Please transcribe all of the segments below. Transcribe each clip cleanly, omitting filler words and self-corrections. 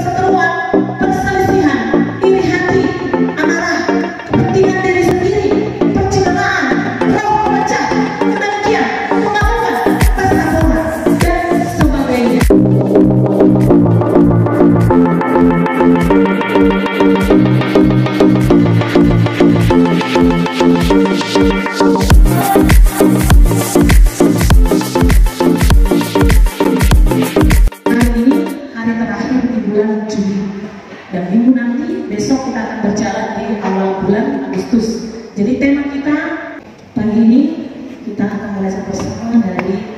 perseteruan, perselisihan, iri hati, amarah, kepentingan diri sendiri, percintaan, roh pemecah, kedengkian, kemaluan, rasa hormat, dan sebagainya. Dan minggu nanti, besok kita akan berjalan di awal bulan Agustus. Jadi tema kita pagi ini, kita akan belajar bersama dari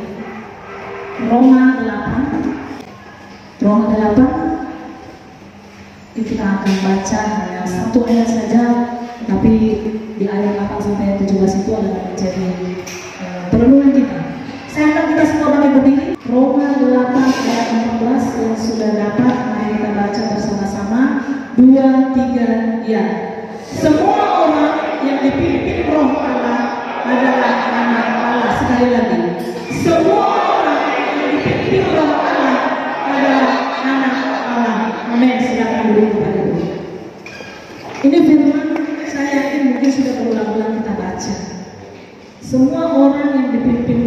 Roma 8. Roma 8, kita akan baca hanya satu ayat saja, tapi di ayat 8 sampai 17 itu adalah menjadi perenungan kita. Saya akan kita semua bagi berdiri. Roma 8 ayat 14 yang sudah dapat, mari kita baca bersama-sama. 2, 3, ya. Semua orang yang dipimpin Roh Allah adalah anak Allah. Sekali lagi, semua orang yang dipimpin Roh Allah adalah anak Allah. Amin. Silakan duduk kepada Ibu. Ini firman saya yakin mungkin sudah berulang-ulang kita baca. Semua orang yang dipimpin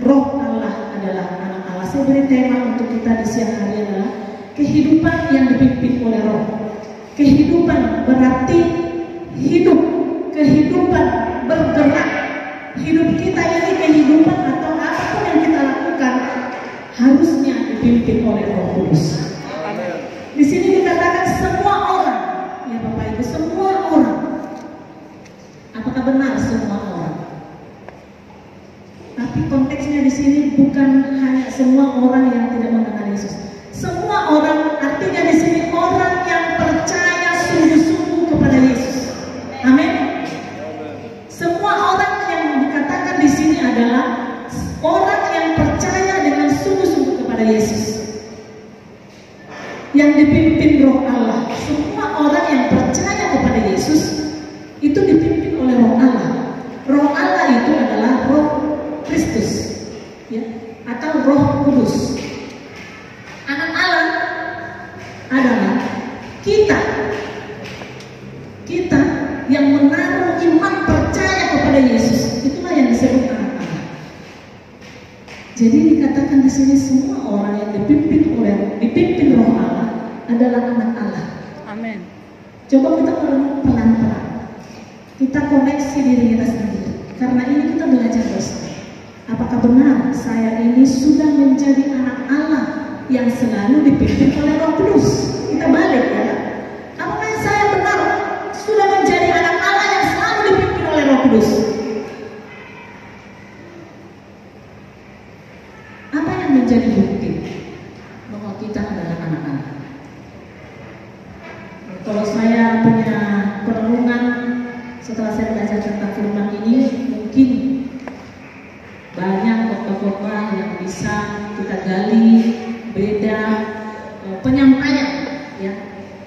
Roh Allah adalah anak Allah. Saya beri tema untuk kita di siang hari adalah kehidupan yang dipimpin oleh Roh. Kehidupan berarti hidup, kehidupan bergerak. Hidup kita ini kehidupan atau apapun yang kita lakukan harusnya dipimpin oleh Roh Kudus. Di sini dikatakan semua orang, ya Bapak Ibu, semua orang. Apakah benar semua orang? Tapi konteksnya di sini bukan hanya semua orang yang tidak mengenal Yesus. Semua orang artinya di sini orang yang percaya sungguh-sungguh kepada Yesus. Amin. Semua orang yang dikatakan di sini adalah orang yang percaya dengan sungguh-sungguh kepada Yesus. Yang dipimpin Roh Allah. Semua orang yang percaya kepada Yesus itu dipimpin oleh Roh Allah. Roh Allah itu adalah Roh Kristus, ya, atau Roh Kudus. Anak Allah adalah kita yang menaruh iman percaya kepada Yesus. Itulah yang disebut anak Allah. Jadi dikatakan di sini semua orang yang dipimpin Roh Allah adalah anak Allah. Amin. Coba kita merenung pelan-pelan. Kita koneksi diri kita sendiri. Karena ini kita belajar bersama. Apakah benar saya ini sudah menjadi anak Allah yang selalu dipimpin oleh Roh Kudus? Kita balik ya. Apakah saya benar sudah menjadi anak Allah yang selalu dipimpin oleh Roh Kudus? Apa yang menjadi bukti bahwa kita adalah anak Allah? Kalau saya punya perenungan setelah saya belajar tentang firman ini, mungkin banyak khotbah-khotbah yang bisa kita gali, beda penyampaian, ya.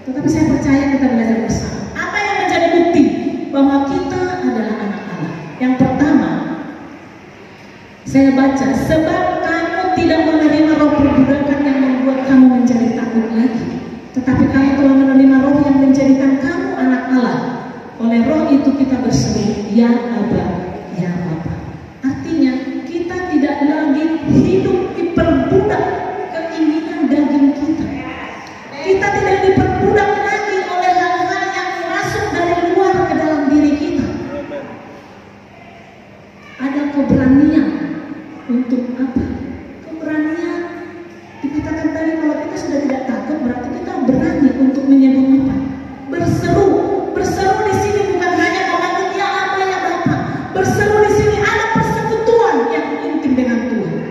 Tetapi saya percaya kita belajar bersama. Apa yang menjadi bukti bahwa kita adalah anak Allah? Yang pertama, saya baca, sebab kamu tidak menerima roh perbudakan yang membuat kamu menjadi takut lagi, tetapi kamu telah menerima roh yang menjadikan kamu anak Allah. Oleh roh itu kita berseru, ya Aba, ya Bapa. Artinya kita tidak lagi hidup diperbudak keinginan daging kita. Kita tidak diperbudak lagi oleh hal-hal yang masuk dari luar ke dalam diri kita. Ada keberanian untuk apa? Keberanian dikatakan tadi kalau kita sudah tidak takut berarti kita berani untuk menyebut apa? Berseru. Berseru di sini bukan hanya memanggil ya Aba ya Bapa. Berseru di sini ada persekutuan yang intim dengan Tuhan.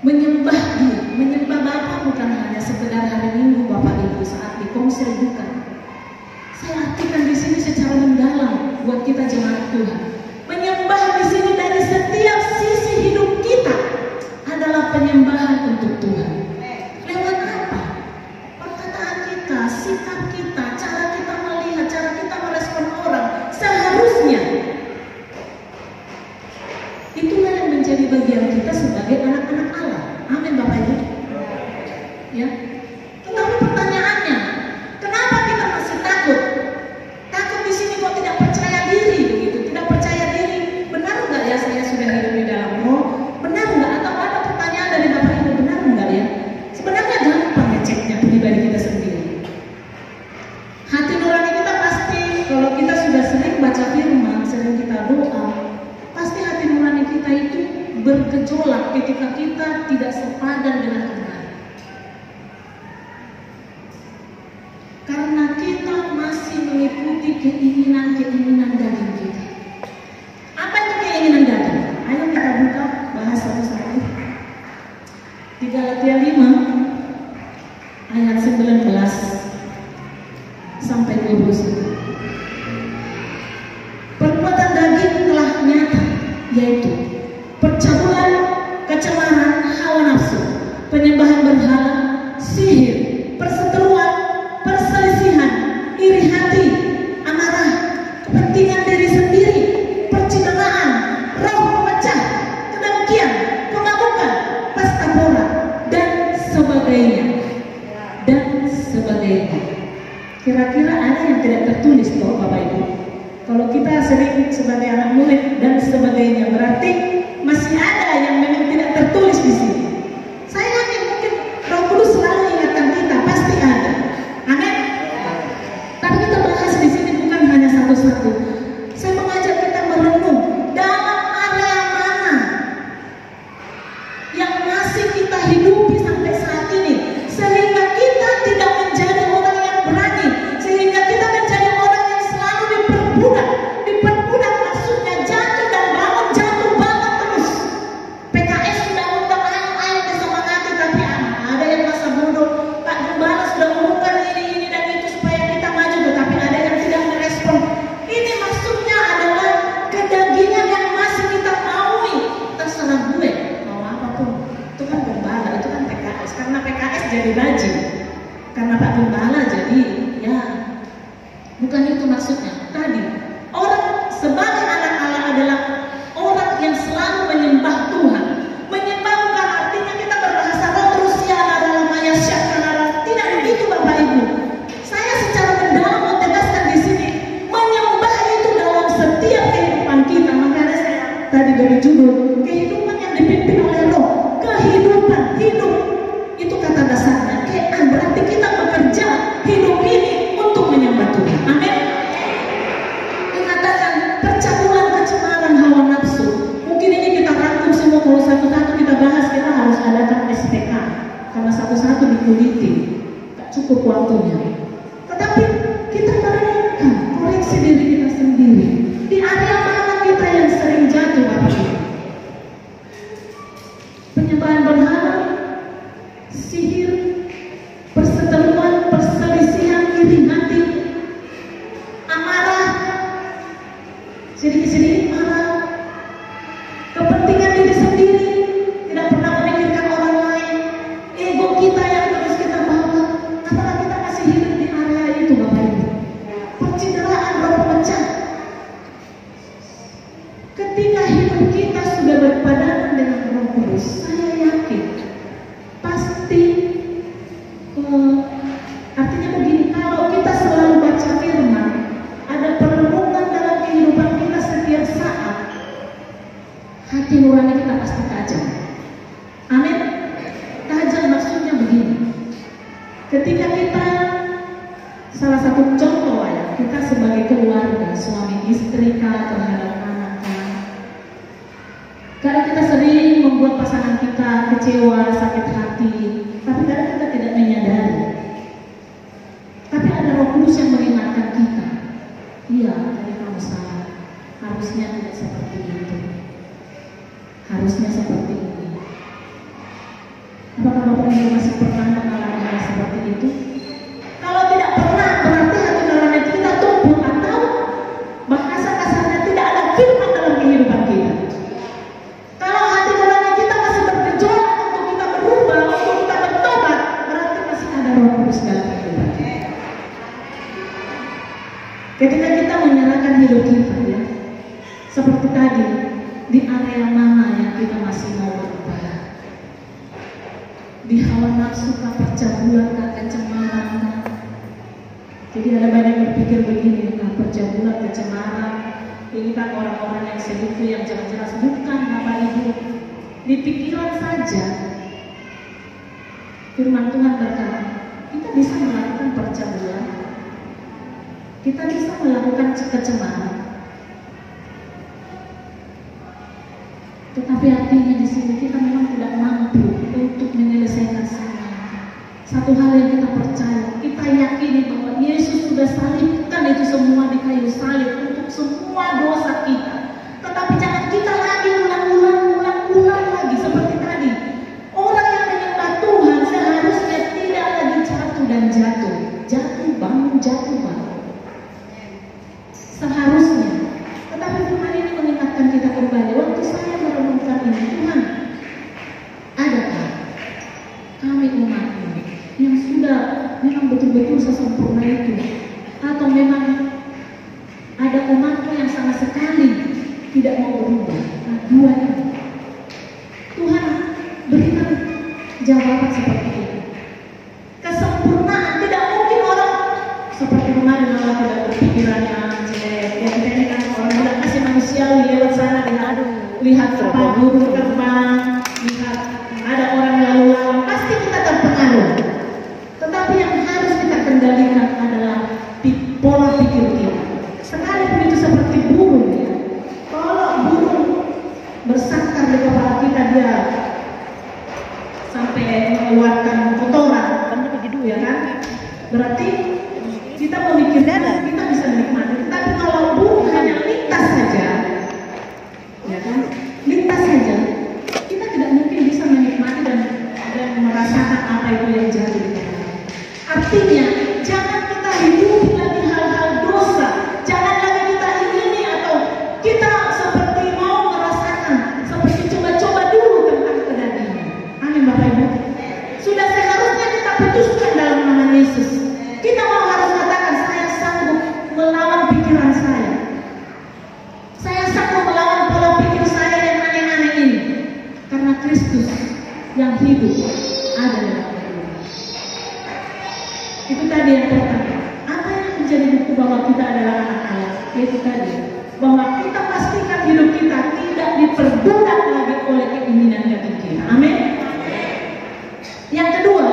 Menyembah Dia, menyembah Bapa bukan hanya ya. Tetapi pertanyaannya, kenapa kita masih takut? Takut di sini kok tidak percaya diri begitu, tidak percaya diri. Benar enggak ya saya sudah hidup di dalam roh? Benar enggak? Atau ada pertanyaan dari Bapak Ibu, benar enggak ya? Sebenarnya gampang ngeceknya pribadi kita sendiri. Hati nurani kita pasti, kalau kita sudah sering baca firman, sering kita doa, pasti hati nurani kita itu bergejolak ketika kita tidak sepadan dengan kebenaran. Karena kita masih mengikuti keinginan-keinginan daging kita. Apa itu keinginan daging? Ayo kita buka, bahas satu-satu. Di Galatia 5 ayat 19 sampai 21. Perbuatan daging telah nyata, yaitu percabulan, kecemaran, hawa nafsu, penyembahan berhala, sihir, perseteruan, perselisihan, iri hati, amarah, kepentingan diri sendiri, percideraan, roh pemecah, kedengkian, kemabukan, pesta pora, dan sebagainya. Dan sebagainya. Kira-kira ada yang tidak tertulis toh Bapak Ibu? Kalau kita sering sebagai anak murid dan sebagainya, berarti masih ada yang memang tidak tertulis di sini. Saya yakin mungkin Roh Kudus selalu ingatkan kita, pasti ada. Amin. Tapi kita bahas di sini bukan hanya satu-satu. Saya mengajak kita merenung dalam area mana yang masih kita hidupi sampai saat ini, sehingga kita tidak menjadi orang yang berani, sehingga kita menjadi orang yang selalu diperbudak. Diperbudak maksudnya jatuh dan bangun terus. PKS sudah undang ayo disemangati, tapi ada yang masa bodoh. Pak Gembala sudah umumkan ini dan itu supaya kita maju, tetapi ada yang tidak merespon. Ini maksudnya adalah kedagingan yang masih kita maui. Terserah gue mau apapun. Itu kan Gembala, itu kan PKS. Karena PKS jadi rajin, karena Pak Gembala jadi ya. Bukan itu maksudnya. Tadi orang sebagai anak Allah adalah orang yang selalu menyembah Tuhan. Menyembah bukan artinya kita berbahasa roh Rusia adalah maya syakarara. Tidak begitu Bapak Ibu. Saya secara mendalam mau tegaskan di sini, menyembah itu dalam setiap kehidupan kita. Makanya saya tadi dari judul kehidupan yang dipimpin oleh roh. Kehidupan hidup itu kata dasarnya. Berarti kita bekerja hidup ini untuk menyembah Tuhan. Amin. Dikatakan percabulan, kecemaran, hawa nafsu. Mungkin ini kita rangkum semua, kalau satu-satu kita bahas, kita harus adakan SPK. Karena satu-satu dikuliti, tak cukup waktunya. Tetapi kita merenungkan, koreksi diri kita sendiri. Di area mana kita yang sering jatuh, Bapak Ibu? Penyembahan berhala, sihir, perseteruan, perselisihan, iri hati, amarah, sedikit-sedikit marah, kepentingan diri sendiri, tidak pernah memikirkan orang lain, ego kita yang terus kita bawa. Apakah kita masih hidup di area itu, Bapak Ibu? Percideraan, roh pemecah. Ketika hidup kita sudah berpadanan dengan Roh Kudus, saya yakin pasti artinya begini, kalau kita selalu baca firman, ada perenungan dalam kehidupan kita setiap saat, hati nurani kita pasti tajam. Amin. Tajam maksudnya begini, ketika kita, salah satu contoh ya, kita sebagai keluarga, suami istri kah terhadap anak kah, kadang kita sering membuat pasangan kita kecewa, sakit hati, tapi kadang kita tidak menyadari. Tapi ada Roh Kudus yang mengingatkan kita, iya tadi kamu salah, harusnya tidak seperti itu, harusnya seperti ini. Apakah Bapak Ibu masih pernah mengalami hal seperti itu? Kalau tidak pernah, berarti hati nurani kita tumbuh, atau bahasa kasarnya tidak ada firman dalam kehidupan kita. Kalau hati nurani kita masih bergejolak untuk kita berubah, untuk kita bertobat, berarti masih ada Roh Kudus dalam kehidupan kita. Ketika kita menyerahkan hidup kita, ya, seperti tadi, di area mana yang kita masih mau berubah? di hawa nafsu kah, percabulan kah, kecemaran kah. Jadi ada banyak yang berpikir begini, percabulan, kecemaran, ini kan orang-orang yang selingkuh yang jelas-jelas bukan Bapak Ibu. Di pikiran saja firman Tuhan berkata, kita bisa melakukan percabulan, kita bisa melakukan kecemaran. Tetapi artinya di sini kita memang tidak mampu untuk menyelesaikan semua. Satu hal yang kita percaya, kita yakini bahwa Yesus sudah salibkan itu semua di kayu salib untuk semua dosa kita. Tetapi jangan kita lagi ulang lagi seperti tadi. Orang yang menyembah Tuhan seharusnya tidak lagi jatuh dan jatuh, jatuh bangun, jatuh bangun. Seharusnya. Tetapi firman ini mengingatkan kita kembali. Waktu saya merenungkan ini, Tuhan, adakah kami umat-Mu yang sudah memang betul-betul sesempurna itu, atau memang ada umat-Mu yang sama sekali tidak mau berubah? Nah, dua ini Tuhan berikan jawaban seperti ini. Kesempurnaan tidak mungkin orang seperti kemarin malah tidak berpikirannya jelek. Ya kita ini kan orang udah kasih manusiawi lewat sana, lihat apa burung terbang, lihat ada orang lalu-lalang, pasti kita terpengaruh. Tetapi yang harus kita kendalikan adalah pola pikir kita. Sekalipun itu seperti burung ya. Kalau burung bersakar di kepala kita, dia sampai mengeluarkan kotoran, ya kan? Berarti kita memikirkan kita bisa menikmati. Tapi kalau burung hanya lintas saja, ya kan? Lintas saja, kita tidak mungkin bisa menikmati dan merasakan apa itu yang jadi. Artinya, jangan kita hidup lagi hal-hal dosa. Jangan lagi kita ingini atau kita seperti mau merasakan, seperti coba-coba dulu tentang kedagingan. Amin Bapak Ibu. Sudah seharusnya kita putuskan dalam nama Yesus. Kita mau harus katakan, saya sanggup melawan pikiran saya. Saya sanggup melawan pola pikir saya yang aneh-aneh ini. Karena Kristus yang hidup ada dalam hidup. Itu tadi yang pertama. Apa yang menjadi bukti bahwa kita adalah anak Allah? Yaitu tadi, bahwa kita pastikan hidup kita tidak diperbudak lagi oleh keinginan hati kita. Amin. Yang kedua,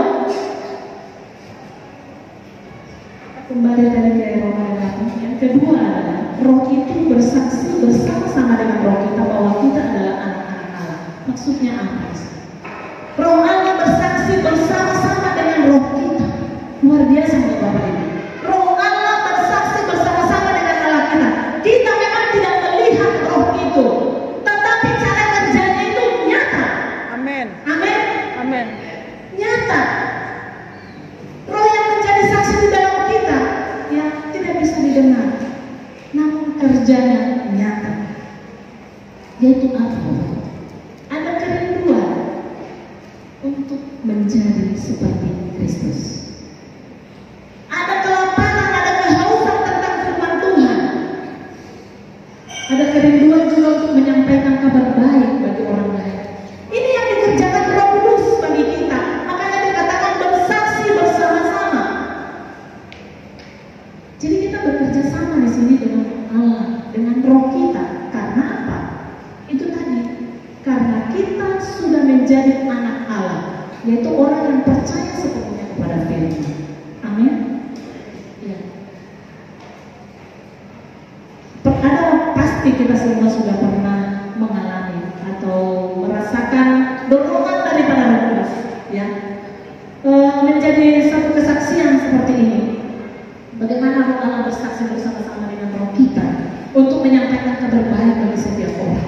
kembali tadi ke Roma 8. Yang kedua adalah Roh itu bersaksi bersama-sama dengan Roh kita bahwa kita adalah anak-anak Allah. Maksudnya apa? Roh Allah bersaksi bersama-sama dengan Roh kita. Luar biasa Bapak Ibu. Roh Allah bersaksi bersama-sama dengan Allah kita. Kita memang tidak melihat Roh itu, tetapi cara kerjanya itu nyata. Amin. Amin. Amin. Nyata. Roh yang menjadi saksi di dalam kita, ya tidak bisa didengar, namun kerjanya nyata. Yaitu apa? Ada kerinduan untuk menjadi seperti Kristus. Ada kelaparan, ada kehausan tentang firman Tuhan. Ada kerinduan juga untuk menyampaikan kabar baik bagi orang lain. Ini yang dikerjakan Roh Kudus bagi kita. Makanya dikatakan bersaksi bersama-sama. Jadi kita bekerja sama di sini dengan Allah, dengan Roh kita. Karena apa? Itu tadi. Karena kita sudah menjadi anak Allah, yaitu orang yang percaya sepenuhnya kepada firman. Amin. Ya. Ada pasti kita semua sudah pernah mengalami atau merasakan dorongan daripada Roh Kudus, ya, menjadi satu kesaksian seperti ini. Bagaimana Roh Allah bersaksi bersama-sama dengan Roh kita untuk menyampaikan kabar baik bagi setiap orang.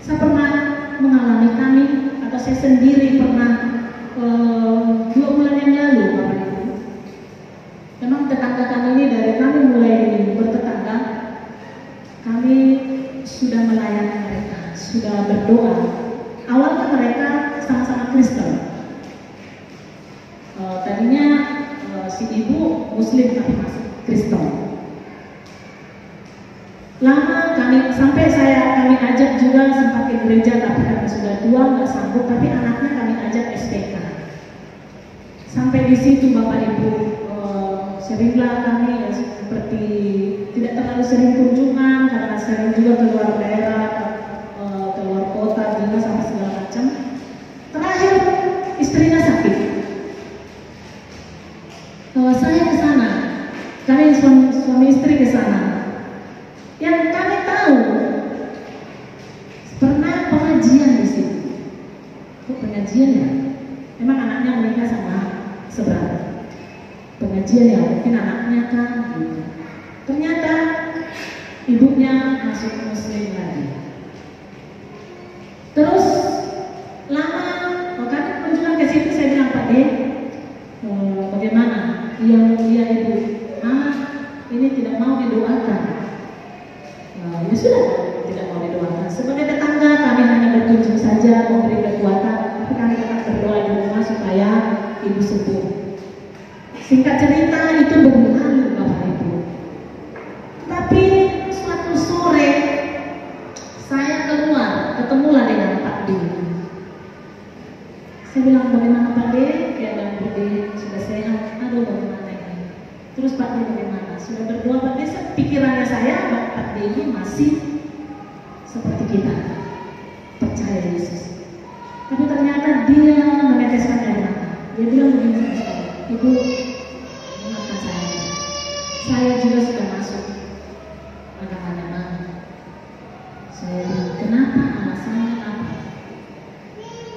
Saya pernah mengalami, kami atau saya sendiri pernah 2 bulan yang lalu, Bapak Ibu. Memang tetangga kami ini, dari kami mulai bertetangga, kami sudah melayani mereka, sudah berdoa. Awalnya mereka sama-sama Kristen. Tadinya si ibu Muslim tapi masih Kristen. Lama kami sampai kami ajak juga sempat ke gereja, tapi karena sudah tua nggak sanggup, tapi anaknya kami ajak SPK. Sampai di situ Bapak Ibu, seringlah kami seperti tidak terlalu sering kunjungan karena sering juga keluar daerah, keluar kota, dinas sampai segala macam. Terakhir istrinya sakit. Saya ke sana, kami suami istri ke sana. Yang kami tahu pernah pengajian di situ. Kok pengajian ya? Memang anaknya menikah sama seberang. Pengajian ya, mungkin anaknya kan. Ternyata ibunya masuk Muslim lagi. Terus lama, kami kunjungan ke situ, saya bilang Pak De, bagaimana? Iya ibu, ini tidak mau didoakan. Ya sudah, tidak mau didoakan. Sebagai tetangga kami hanya berkunjung saja, memberi kekuatan, tapi kami tetap berdoa di rumah supaya ibu sembuh. Singkat cerita itu berlalu Bapak Ibu. Tapi suatu sore saya keluar, ketemulah dengan Pak D. Saya bilang bagaimana Pak D? Keadaan Pak D sudah sehat. Aduh bagaimana ini? Terus Pak D bagaimana? Sudah berdoa Pak D? Pikirannya saya Pak D ini masih seperti kita, percaya Yesus. Tapi ternyata dia meneteskan air mata. Dia bilang begini sama saya, Ibu, maafkan saya juga sudah masuk agama. Saya bilang, kenapa? Alasannya apa?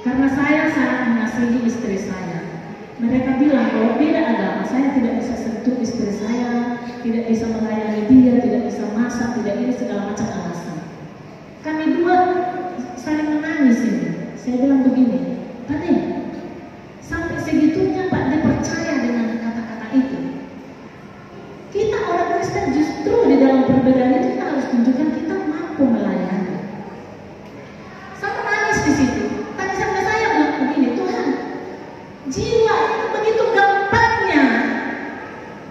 Karena saya sangat mengasihi istri saya. Mereka bilang kalau beda agama, saya tidak bisa sentuh istri saya, tidak bisa melayani dia, tidak bisa masak, tidak ini segala macam alasan. Kami dua saling menangis ini. Saya bilang begini, Pak De, sampai segitunya Pak De percaya dengan kata-kata itu. Kita orang Kristen justru di dalam perbedaan itu kita harus tunjukkan kita mampu melayani. Saya menangis di situ. Tadi sampai saya bilang begini, Tuhan, jiwa itu begitu gampangnya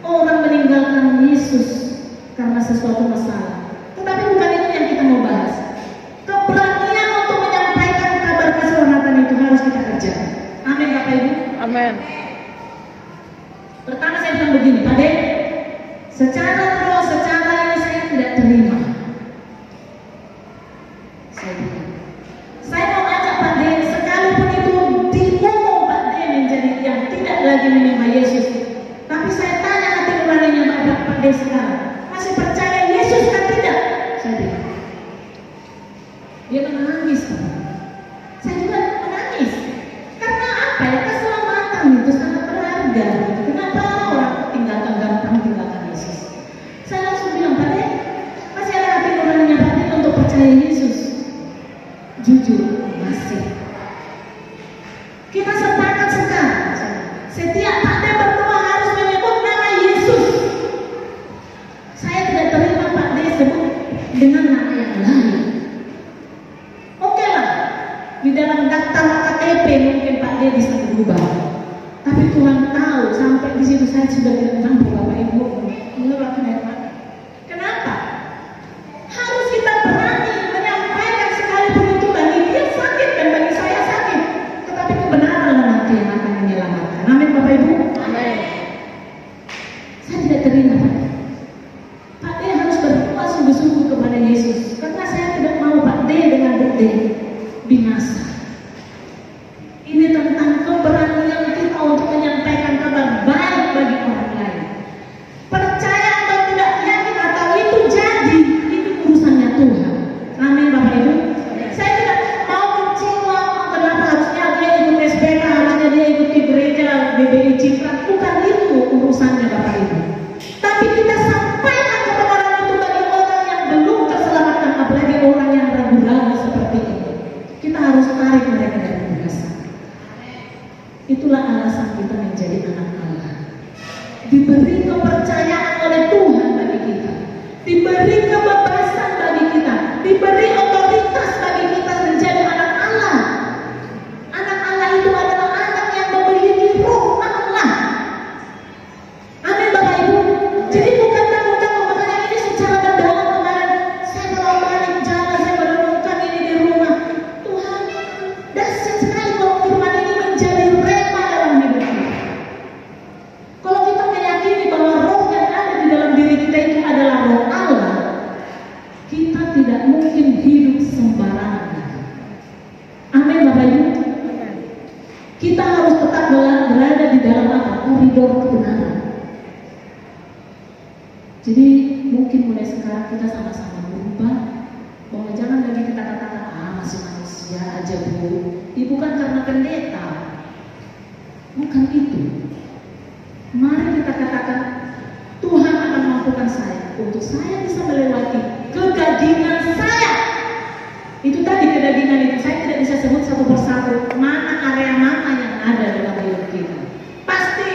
orang meninggalkan Yesus karena sesuatu masalah. Tetapi bukan itu yang kita mau bahas. Keberanian untuk menyampaikan kabar keselamatan itu harus kita kerjakan. Amin Bapak Ibu. Amin. Pertama saya bilang begini, Pak De, secara roh, secara ini saya tidak terima. Saya bilang, saya mau ajak Pak De, sekalipun itu diumum Pak De menjadi yang tidak lagi menerima Yesus. Tapi saya tanya hati nuraninya Pak De sekarang, masih percaya Yesus kan tidak? Saya bilang. Dia menangis, Pak. Saya juga menangis. Karena apa ya? Keselamatan itu sangat berharga. Kenapa orang tinggalkan gampang tinggalkan Yesus? Saya langsung bilang, Pak De, masih ada hati nuraninya Pak De untuk percaya Yesus? Jujur, masih. Kita sepakat sekarang. Setiap Pak De berdoa harus menyebut nama Yesus. Saya tidak terima Pak De sebut dengan nama yang lain. Di dalam daftar KTP mungkin Pak D bisa berubah. Tapi Tuhan tahu sampai di situ saya sudah tidak mampu Bapak Ibu mengeluarkan air mata. Kenapa? Harus kita berani menyampaikan sekalipun itu bagi dia sakit dan bagi saya sakit. Tetapi kebenaran nanti yang akan menyelamatkan. Amin Bapak Ibu. Amin. Saya tidak terima Pak D. Pak D harus berdoa sungguh-sungguh kepada Yesus. Karena saya tidak mau Pak D dengan D binasa. Ini tentang keberanian kita untuk menyampaikan kabar baik bagi orang lain. Percaya atau tidak yakin atau itu jadi, itu urusannya Tuhan. Amin Bapak Ibu. Saya tidak mau kecewa. Kenapa harusnya dia ikut SPK, harusnya dia ikut di gereja BBI Citra. Bukan itu urusannya Bapak Ibu. Tapi kita sampaikan kebenaran itu bagi orang yang belum terselamatkan, apalagi orang yang ragu-ragu seperti ini. Kita harus tarik mereka dari binasa. Itulah alasan kita menjadi anak Allah. Diberi kepercayaan oleh Tuhan bagi kita. Diberi kebebasan bagi kita. Diberi otoritas bagi kita menjadi anak Allah. Anak Allah itu adalah anak yang memiliki roh Allah. Amin Bapak Ibu. Jadi bukan tanggung-tanggung. Makanya ini secara mendalam kemarin saya kalau balik jalan, saya merenungkan ini di rumah. Tuhan, dahsyat sekali kalau firman ini menjadi rema dalam hidup kita. koridor kebenaran. Jadi mungkin mulai sekarang kita sama-sama berubah, bahwa jangan lagi kita katakan masih manusia aja Bu. Bukan karena pendeta, bukan itu. Mari kita katakan Tuhan akan mampukan saya untuk saya bisa melewati kegagingan saya. Itu tadi kedagingan itu saya tidak bisa sebut satu persatu mana area mana yang ada dalam hidup kita. Pasti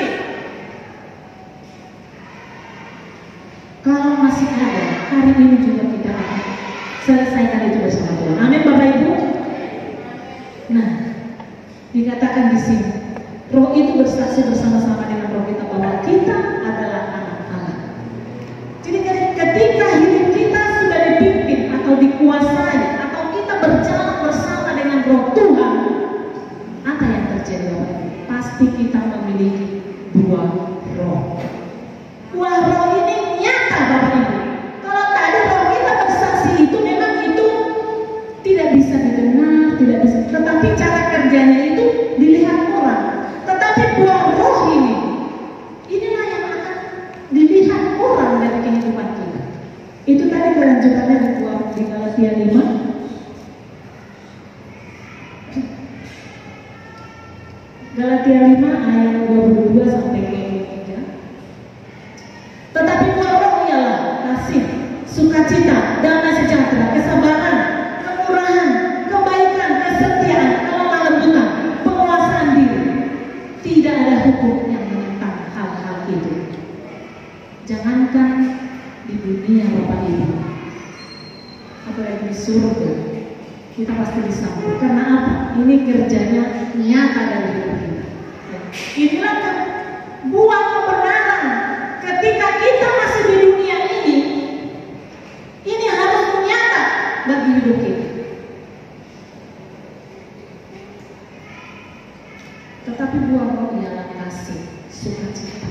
kalau masih ada, hari ini juga kita akan selesaikan itu bersama Tuhan. Amin Bapak Ibu. Nah, dikatakan di sini, Roh itu bersaksi bersama-sama dengan Roh kita bahwa kita adalah anak-anak. Jadi ketika hidup kita sudah dipimpin atau dikuasai atau kita berjalan bersama dengan Roh Tuhan, apa yang terjadi Bapak Ibu? Pasti kita memiliki buah Roh. Buah Roh ini nyata Bapak Ibu. Kalau tadi Roh kita bersaksi itu memang itu tidak bisa didengar, tidak bisa. Tetapi cara kerjanya itu dilihat orang. Tetapi buah Roh ini, inilah yang akan dilihat orang dari kehidupan kita. Itu tadi kelanjutannya di Galatia 5. Galatia 5 ayat 22 sampai 23. Tetapi buah Roh ialah kasih, sukacita, damai sejahtera, kesabaran, kemurahan, kebaikan, kesetiaan, kelemah lembutan, penguasaan diri. Tidak ada hukum yang menentang hal-hal itu. Jangankan di dunia Bapak Ibu, apalagi di surga, kita pasti disambut. Karena apa? Ini kerjanya nyata dari hidup kita. Inilah buah kebenaran. Ketika kita masih di dunia ini harus nyata bagi hidup kita. Tetapi buah Roh ialah kasih, sukacita.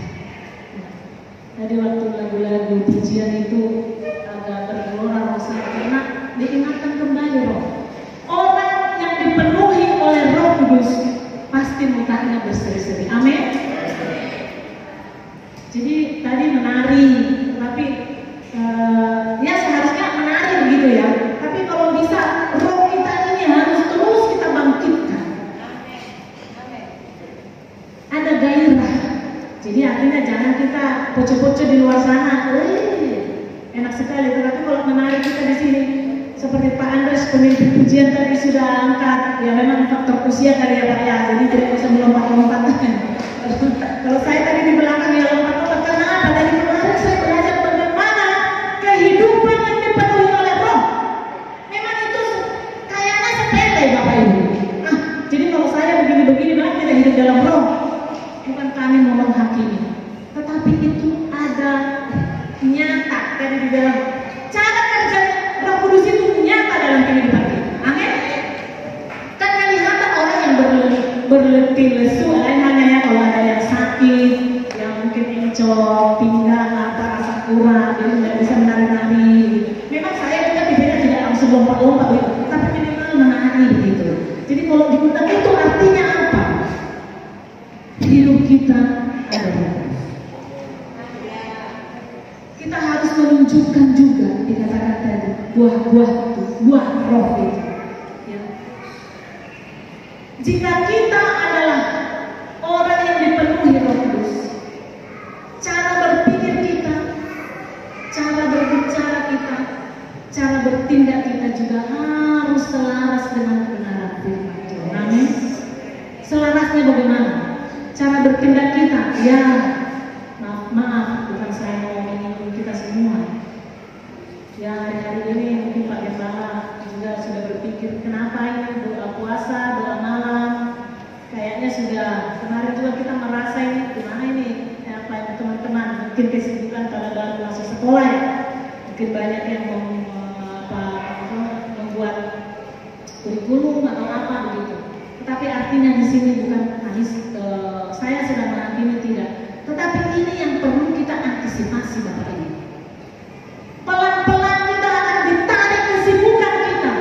Tadi waktu lagu-lagu pujian itu agak bergelora rasanya karena diingatkan kembali Roh. Orang yang dipenuhi oleh Roh Kudus pasti mukanya berseri-seri. Amin. Jadi tadi menari, tapi ya seharusnya menari begitu ya. Tapi kalau bisa Roh kita ini harus terus kita bangkitkan. Ada gairah. Jadi artinya jangan kita poco-poco di luar sana. Enak sekali. Tetapi kalau menari kita di sini, seperti Pak Andres pemimpin pujian tadi sudah angkat, ya memang faktor usia kali ya Pak ya. Jadi tidak bisa melompat-lompat. Kalau saya tadi di belakang ya lompat-lompat karena apa? Dari kemarin saya belajar bagaimana kehidupan yang dipenuhi oleh Roh. Memang itu kayaknya sepele Bapak Ibu. Jadi kalau saya begini-begini memang tidak hidup dalam Roh. Bukan kami mau menghakimi, tetapi itu ada nyata dari di dalam cara kerja Roh Kudus itu nyata dalam kehidupan kita. Amin. Kan kelihatan orang yang berletih lesu, lain-lainnya ya kalau ada yang sakit, yang mungkin encok, pinggang, rasa kurang, jadi tidak bisa menari-nari. Memang saya juga tidak langsung lompat-lompat, tapi minimal menari begitu. Jadi kalau diundang itu artinya apa? Hidup kita ada Roh. Kita harus menunjukkan juga dikatakan tadi buah-buah itu, buah Roh itu. Ya. Jika kita adalah orang yang dipenuhi Roh Kudus, cara berpikir kita, cara berbicara kita, cara bertindak kita juga harus selaras dengan kebenaran firman Tuhan. Amin. Selarasnya bagaimana? Cara bertindak kita, ya maaf, bukan saya mau menyinggung kita semua. Ya hari-hari ini mungkin Pak Gembala juga sudah berpikir kenapa ini doa puasa, doa malam, kayaknya sudah kemarin juga kita merasa ini gimana ini apa teman-teman mungkin kesibukan pada baru masuk sekolah ya, mungkin banyak yang membuat kurikulum atau apa begitu. Tetapi artinya di sini bukan saya sedang menghakimi tidak. Tetapi ini yang perlu kita antisipasi Bapak Ibu. Pelan-pelan kita akan ditarik kesibukan kita.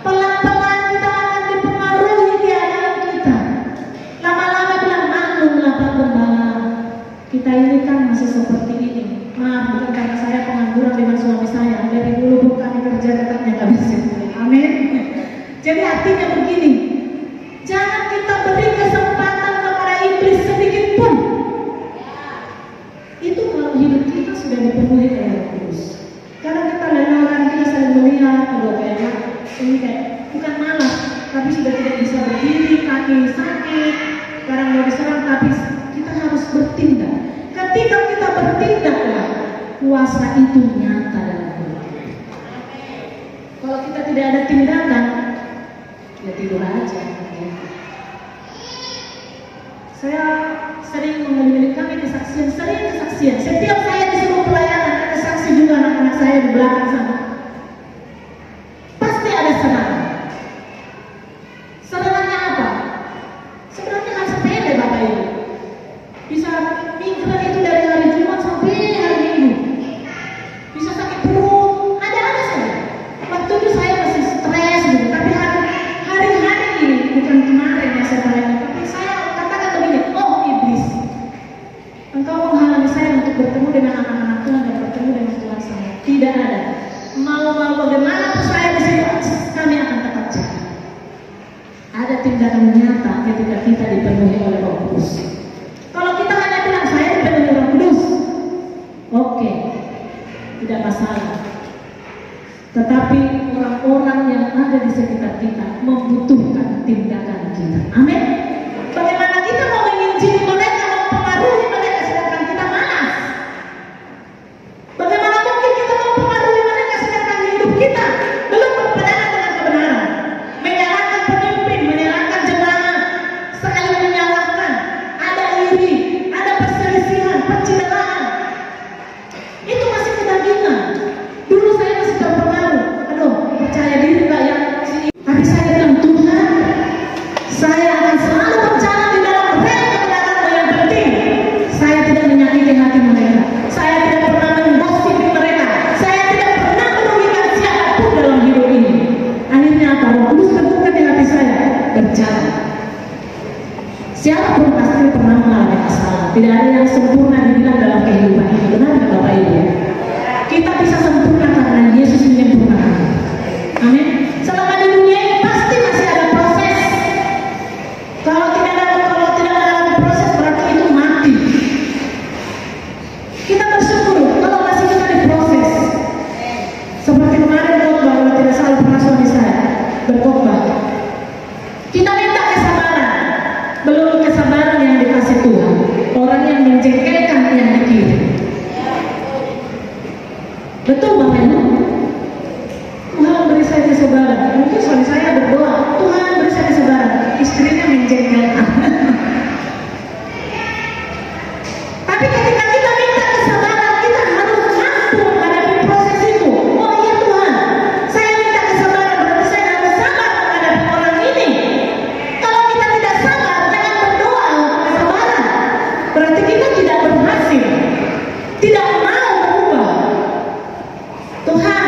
Pelan-pelan kita akan dipengaruhi keadaan kita. Lama-lama bilang maklumlah Pak Gembala, kita ini kan masih seperti ini. Maaf, bukan karena saya pengangguran dengan suami saya. Dari dulu pun kami kerja tetapnya nggak bisa. Amin. Jadi artinya begini, jangan kita beri kesempatan kepada iblis sedikit pun. Itu kalau hidup kita sudah dipenuhi oleh Roh Kudus. Kalau kita lelah, kita sering melihat, aduh kayaknya ini kayak bukan malas, tapi sudah tidak bisa berdiri, kaki sakit, sekarang mau diserang, tapi kita harus bertindak. Ketika kita bertindaklah, kuasa itu nyata dalam hidup kita. Kalau kita tidak ada tindakan, ya tidur aja. Ya. Saya sering mengalami kesaksian, setiap saya disuruh pelayanan, ada saksi juga anak-anak saya di belakang sana. Pasti ada serangan. Serangannya apa? Sebenarnya hal sepele Bapak Ibu. Bisa migran itu dari hari Jumat sampai hari Minggu. Bisa sakit perut, ada saja. Waktu itu saya masih stres gitu, tapi hari-hari ini, bukan kemarin yang saya pelayanan, tapi saya katakan begini, oh iblis, engkau menghalangi saya untuk bertemu dengan anak-anak Tuhan dan bertemu dengan Tuhan saya. Tidak ada. Mau bagaimana saya di sini, kami akan tetap jaga. Ada tindakan nyata ketika kita dipenuhi oleh Roh Kudus. Kalau kita hanya bilang saya dipenuhi Roh Kudus, oke, tidak masalah. Tetapi orang-orang yang ada di sekitar kita membutuhkan tindakan kita. Amin. Bagaimana kita mau menginjili mereka, mempengaruhi mereka sedangkan kita malas? Bagaimana mungkin kita mempengaruhi mereka sedangkan hidup kita belum berpegangan dengan kebenaran? Menyalahkan pemimpin, menyalahkan jemaat, sekali menyalahkan, ada iri, ada perselisihan, pencitraan. Itu masih kedagingan. Dulu saya masih terpengaruh. Aduh, percaya diri nggak ya? Tapi saya bilang, Tuhan, saya akan selalu berjalan di dalam rel kebenaran yang penting. Saya tidak menyakiti hati mereka. Saya tidak pernah menggosip mereka. Saya tidak pernah merugikan siapapun dalam hidup ini. Akhirnya apa? Roh Kudus tentukan di hati saya berjalan. Siapapun pasti pernah mengalami masalah. Tidak ada yang sempurna dibilang dalam kehidupan ini. Benar nggak Bapak Ibu? Kita bisa sempurna karena Yesus menyempurnakan. Amin. Selama di dunia ini pasti masih ada proses. Kalau tidak ada proses berarti itu mati. Kita bersyukur kalau masih kita diproses. Seperti kemarin khotbah, kalau tidak salah pernah suami saya berkhotbah. Kita minta kesabaran. Belum kesabaran yang dikasih Tuhan. Orang yang menjengkelkan yang dikirim. Betul Bapak Ibu? Tuhan beri saya kesabaran. Mungkin suami saya berdoa, Tuhan beri saya kesabaran. Istrinya menjengkelkan. Tapi ketika kita minta kesabaran, kita harus mampu menghadapi proses itu. Oh iya Tuhan, saya minta kesabaran, berarti saya harus sabar menghadapi orang ini. Kalau kita tidak sabar, jangan berdoa kesabaran. Berarti kita tidak berhasil, tidak mau berubah. Tuhan,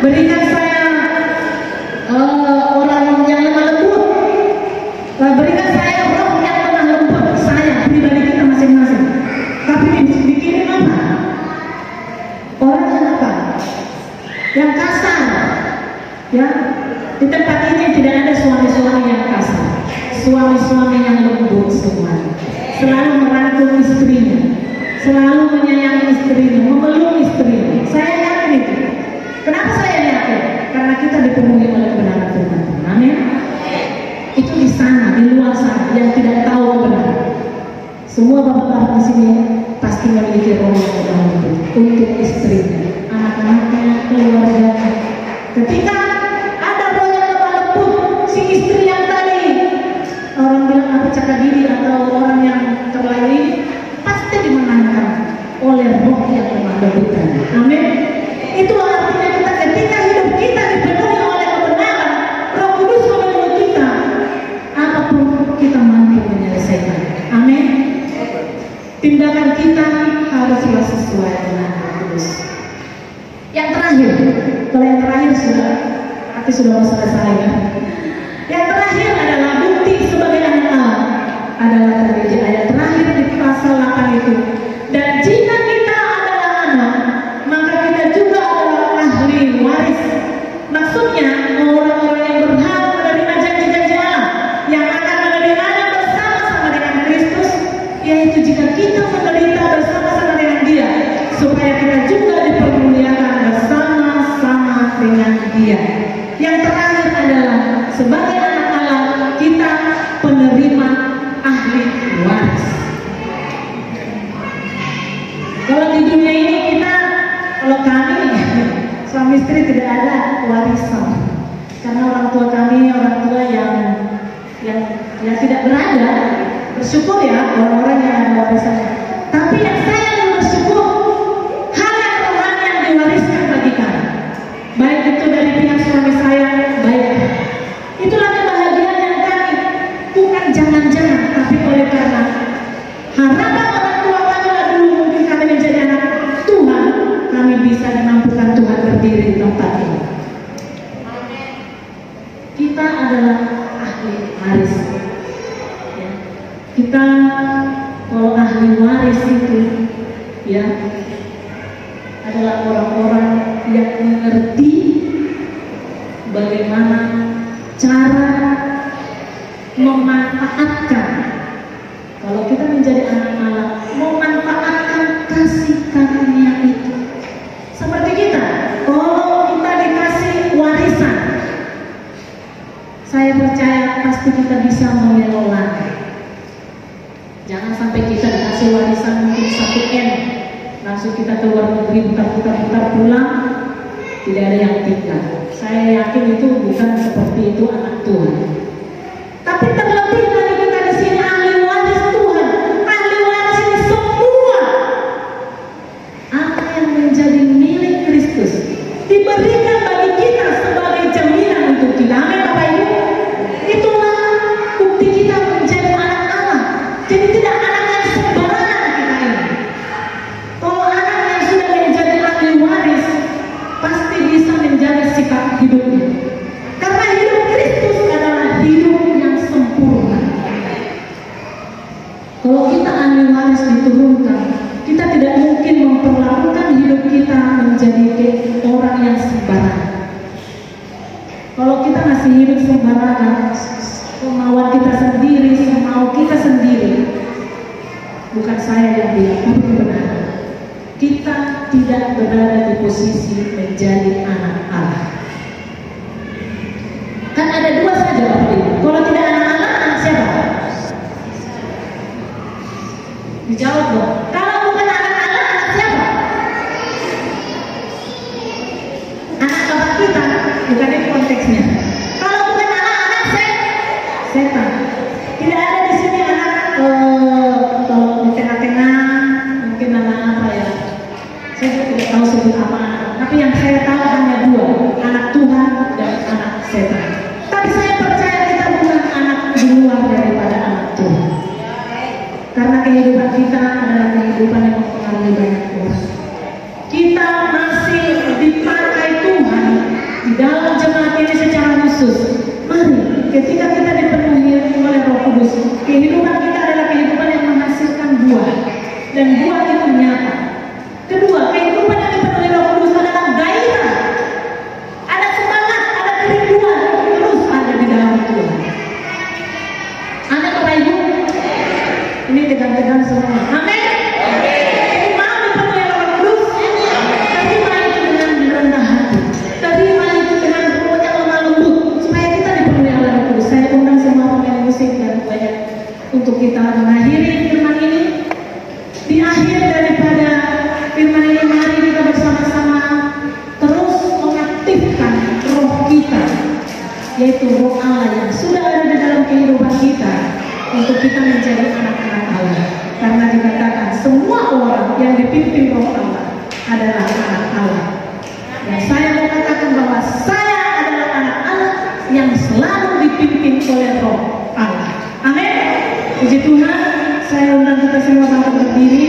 berikan saya orang yang lemah lembut. Berikan saya roh yang lemah lembut. Saya, pribadi kita masing-masing. Tapi dikirim apa? Orang yang apa? Yang kasar. Ya, di tempat ini tidak ada suami-suami yang kasar. Suami-suami yang lembut semuanya. Selalu merangkul istrinya. Selalu menyayangi istrinya, memeluk istrinya. Saya yakin itu. Kenapa saya yakin? Karena kita dipenuhi oleh kebenaran Tuhan. Amin. Itu di sana, di luar sana yang tidak tahu kebenaran. Semua bapak-bapak di sini pasti memiliki roh yang lembut untuk istrinya, anak-anaknya, keluarganya. Ketika ada roh yang lembut, si istri yang tadi orang bilang apa cakap diri atau orang yang terlalu pasti dimenangkan oleh roh yang lemah lembut. Amin. Itulah artinya kita ketika hidup kita dipenuhi oleh kebenaran, Roh Kudus memenuhi kita, apapun kita mampu menyelesaikan. Amin. Tindakan kita haruslah sesuai dengan Roh Kudus. Yang terakhir, kalau yang terakhir sudah mau selesai ya. Yang terakhir adalah bukti sebagai anak Allah adalah tadi ayat terakhir di pasal 8 itu. yaitu jika kita menderita bersama-sama dengan Dia, supaya kita juga dipermuliakan bersama-sama dengan Dia. Yang terakhir adalah sebagai anak Allah, kita penerima ahli waris. Kalau di dunia ini kalau kami suami istri tidak ada warisan, karena orang tua kami orang tua yang tidak berada. Bersyukur ya orang-orang yang ada warisannya. Tapi yang saya bersyukur, hal yang rohani yang diwariskan bagi kami, baik itu dari pihak suami saya, baik itulah kebahagiaan yang kami, bukan jangan-jangan, tapi oleh karena harapan orang tua kami dulu mungkin kami menjadi anak Tuhan, kami bisa dimampukan Tuhan berdiri di tempat ini. Kita adalah ahli waris. Kita kalau ahli waris itu ya adalah orang-orang yang mengerti bagaimana cara memanfaatkan. Kalau kita menjadi anak Allah, memanfaatkan kasih karunia itu. Seperti kita, kalau kita dikasih warisan, saya percaya pasti kita bisa mengelolanya. Jangan sampai kita dikasih warisan mungkin 1M, langsung kita keluar negeri putar-putar pulang, tidak ada yang tinggal. Saya yakin itu bukan seperti itu anak Tuhan. Tapi terlebih lagi kita di sini ahli waris Tuhan. Ahli waris ini semua apa yang menjadi milik Kristus diberikan bagi kita sebagai jaminan untuk kita. Amin Bapak Ibu. Itulah bukti kita menjadi anak Allah. Jadi tidak anak yang sembarangan kita ini. Kalau anak yang sudah menjadi ahli waris, pasti bisa menjadi sikap hidupnya. Karena hidup Kristus adalah hidup yang sempurna. Kalau kita ahli waris diturunkan, kita tidak mungkin memperlakukan hidup kita menjadi orang yang sembarangan. Kalau kita masih hidup sembarangan, kemauan kita sendiri, semau kita sendiri, bukan saya yang bilang, tapi benar. Kita tidak berada di posisi menjadi anak Allah. Kan ada dua saja Bapak Ibu. Kalau tidak anak Allah, anak siapa? Dijawab dong. Kalau bukan anak Allah, anak siapa? Anak bapak kita, bukan itu konteksnya. Kalau bukan anak setan. Tidak ada di sini anak kalau di tengah-tengah mungkin anak apa ya? Saya tidak tahu sebut apa. Tapi yang saya tahu hanya dua, anak Tuhan dan anak setan. Tapi saya percaya kita bukan anak di luar daripada anak Tuhan. Karena kehidupan kita adalah kehidupan yang mempengaruhi banyak orang. Kita masih dipakai Tuhan di dalam jemaat ini secara khusus. Mari, ketika kita dipenuhi oleh Roh Kudus, kehidupan kita adalah kehidupan yang menghasilkan buah, dan buah itu nyata. Kedua, kehidupan yang dipenuhi Roh Kudus adalah gairah, ada semangat, ada kerinduan, terus ada di dalam Tuhan. Amin Bapak Ibu. Ini tegang-tegang semua. Amin. Mau dipenuhi Roh Kudus, terima itu dengan rendah hati, terima itu dengan roh yang lemah lembut, supaya kita dipenuhi oleh Roh Kudus. Saya undang semua pemain musik dan banyak untuk kita mengakhiri firman ini. Di akhir daripada firman ini, mari kita bersama-sama terus mengaktifkan roh kita, yaitu roh Allah yang sudah ada di dalam kehidupan kita, untuk kita menjadi anak-anak Allah. Karena dikatakan semua orang yang dipimpin roh Allah adalah anak Allah. Dan saya mau katakan bahwa saya adalah anak Allah yang selalu dipimpin oleh roh Allah. Amin. Puji Tuhan. Saya undang kita semua bangkit berdiri.